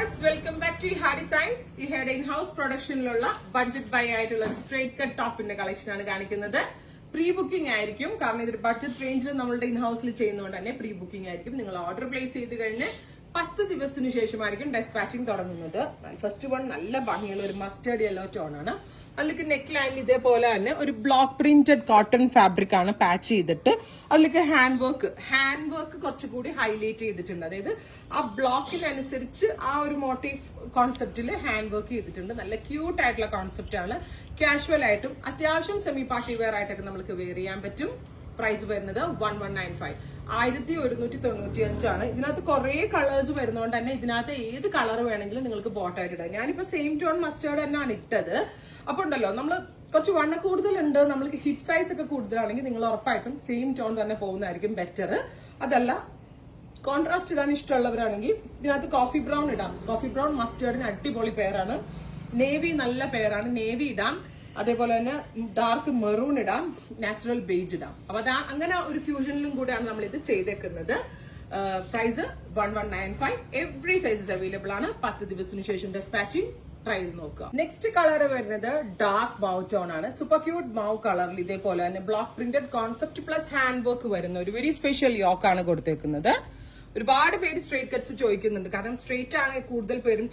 Viewers, welcome back to ha designs. ഈ head in house പ്രൊഡക്ഷനിലുള്ള budget buy ആയിട്ടുള്ള straight cut ടോപ്പിന്റെ collection ആണ് കാണിക്കുന്നത്. പ്രീ ബുക്കിംഗ് ആയിരിക്കും, കാരണം ഇതൊരു ബഡ്ജറ്റ് റേഞ്ചിൽ നമ്മളുടെ ഇൻ ഹൗസിൽ ചെയ്യുന്നതുകൊണ്ട് തന്നെ പ്രീ ബുക്കിംഗ് ആയിരിക്കും. നിങ്ങൾ ഓർഡർ പ്ലേസ് ചെയ്ത് കഴിഞ്ഞ് 10 ദിവസത്തിന് ശേഷമായിരിക്കും ഡെസ്പാച്ചിങ് തുടങ്ങുന്നത്. ഫസ്റ്റ് വൺ നല്ല ഭംഗിയുള്ള ഒരു മസ്റ്റേർഡ് യെല്ലോ ടോൺ ആണ്. അതിലേക്ക് നെക്ക് ലൈനിൽ ഇതേപോലെ തന്നെ ഒരു ബ്ലോക്ക് പ്രിന്റഡ് കോട്ടൺ ഫാബ്രിക് ആണ് പാച്ച് ചെയ്തിട്ട് അതിലേക്ക് ഹാൻഡ് വർക്ക് കുറച്ചുകൂടി ഹൈലൈറ്റ് ചെയ്തിട്ടുണ്ട്. അതായത് ആ ബ്ലോക്കിനനുസരിച്ച് ആ ഒരു മോട്ടീവ് കോൺസെപ്റ്റിൽ ഹാൻഡ് വർക്ക് ചെയ്തിട്ടുണ്ട്. നല്ല ക്യൂട്ട് ആയിട്ടുള്ള കോൺസെപ്റ്റ് ആണ്. കാഷ്വൽ ആയിട്ടും അത്യാവശ്യം സെമി പാർട്ടി വെയർ ആയിട്ടൊക്കെ നമുക്ക് വെയർ ചെയ്യാൻ പറ്റും. പ്രൈസ് വരുന്നത് 1195, 1195 ആണ്. ഇതിനകത്ത് കുറെ കളേഴ്സ് വരുന്നതുകൊണ്ട് തന്നെ ഇതിനകത്ത് ഏത് കളർ വേണമെങ്കിലും നിങ്ങൾക്ക് ബോട്ടായിട്ട് ഇടാം. ഞാനിപ്പോ സെയിം ടോൺ മസ്റ്റേർഡ് തന്നെയാണ് ഇട്ടത്. അപ്പൊ ഉണ്ടല്ലോ, നമ്മൾ കുറച്ച് വണ്ണ കൂടുതലുണ്ട്, നമ്മൾക്ക് ഹിപ്പ് സൈസ് ഒക്കെ കൂടുതലാണെങ്കിൽ നിങ്ങൾ ഉറപ്പായിട്ടും സെയിം ടോൺ തന്നെ പോകുന്നതായിരിക്കും ബെറ്റർ. അതല്ല കോൺട്രാസ്റ്റ് ഇടാൻ ഇഷ്ടമുള്ളവരാണെങ്കിൽ ഇതിനകത്ത് കോഫി ബ്രൗൺ ഇടാം. കോഫി ബ്രൗൺ മസ്റ്റേർഡിന് അടിപൊളി പെയറാണ്. നേവി നല്ല പെയറാണ്, നേവി ഇടാം. അതേപോലെ തന്നെ ഡാർക്ക് മെറൂൺ ഇടാം, നാച്ചുറൽ ബേജ് ഇടാം. അപ്പൊ അങ്ങനെ ഒരു ഫ്യൂഷനിലും കൂടെയാണ് നമ്മൾ ഇത് ചെയ്തേക്കുന്നത്. പ്രൈസ് 1195. എവറി സൈസസ് അവൈലബിൾ ആണ്. 10 ദിവസത്തിന് ശേഷം ഡെസ്പാച്ചിങ്. ട്രൈ ചെയ്ത് നോക്കുക. നെക്സ്റ്റ് കളർ വരുന്നത് ഡാർക്ക് മൗ ടോൺ ആണ്. സൂപ്പർ ക്യൂട്ട് മൗ കളറിൽ ഇതേപോലെ തന്നെ block printed concept plus hand work വരുന്ന ഒരു വെരി സ്പെഷ്യൽ യോക്ക് ആണ് കൊടുത്തേക്കുന്നത്. ഒരുപാട് പേര് സ്ട്രേറ്റ് കട്ട്സ് ചോദിക്കുന്നുണ്ട്, കാരണം സ്ട്രേറ്റ് ആണ് കൂടുതൽ പേരും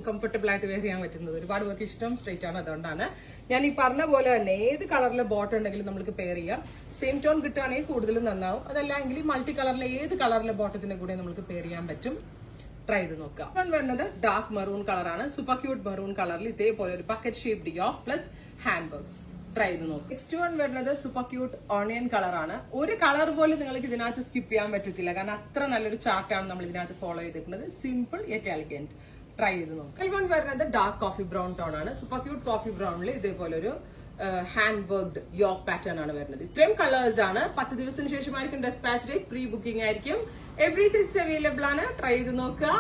കംഫർട്ടബിൾ ആയിട്ട് വെയർ ചെയ്യാൻ പറ്റുന്നത്. ഒരുപാട് പേർക്ക് ഇഷ്ടം സ്ട്രേറ്റ് ആണ്. അതുകൊണ്ടാണ് ഞാൻ ഈ പറഞ്ഞ പോലെ തന്നെ ഏത് കളറിലെ ബോട്ടം ഉണ്ടെങ്കിലും നമുക്ക് പെയർ ചെയ്യാം. സെയിം ടോൺ കിട്ടുകയാണെങ്കിൽ കൂടുതലും നന്നാവും. അതല്ലെങ്കിൽ മൾട്ടി കളറിലെ ഏത് കളറിലെ ബോട്ടത്തിന്റെ കൂടെ നമുക്ക് പെയർ ചെയ്യാൻ പറ്റും. ട്രൈ ചെയ്ത് നോക്കാം. ഇപ്പം വരുന്നത് ഡാർക്ക് മെറൂൺ കളറാണ്. സൂപ്പർ ക്യൂട്ട് മെറൂൺ കളറിൽ ഇതേപോലെ ഒരു bucket shaped yoke plus hand works. Try ചെയ്ത് നോക്കാം. നെക്സ്റ്റ് വൺ വരുന്നത് സൂപ്പർ ക്യൂട്ട് ഓണിയൻ കളറാണ്. ഒരു കളർ പോലും നിങ്ങൾക്ക് ഇതിനകത്ത് സ്കിപ്പ് ചെയ്യാൻ പറ്റത്തില്ല, കാരണം അത്ര നല്ലൊരു ചാർട്ടാണ് നമ്മൾ ഇതിനകത്ത് ഫോളോ ചെയ്തിരിക്കുന്നത്. Simple yet elegant. ട്രൈ ചെയ്ത് നോക്കാം. ഇപ്പം വരുന്നത് ഡാർക്ക് കോഫി ബ്രൗൺ ടോൺ ആണ്. സൂപ്പർ ക്യൂട്ട് കോഫി ബ്രൗണിൽ ഇതേപോലെ ഒരു ഹാൻഡ് വർക്ക്ഡ് യോക്ക് പാറ്റേൺ ആണ് വരുന്നത്. ഇത്രയും കളേഴ്സ് ആണ്. 10 ദിവസത്തിന് ശേഷമായിരിക്കും ഡെസ്പാച്ച് ഡേറ്റ്. പ്രീ ബുക്കിംഗ് ആയിരിക്കും. എവറി സൈസ് അവൈലബിൾ ആണ്. ട്രൈ ചെയ്ത് നോക്കുക.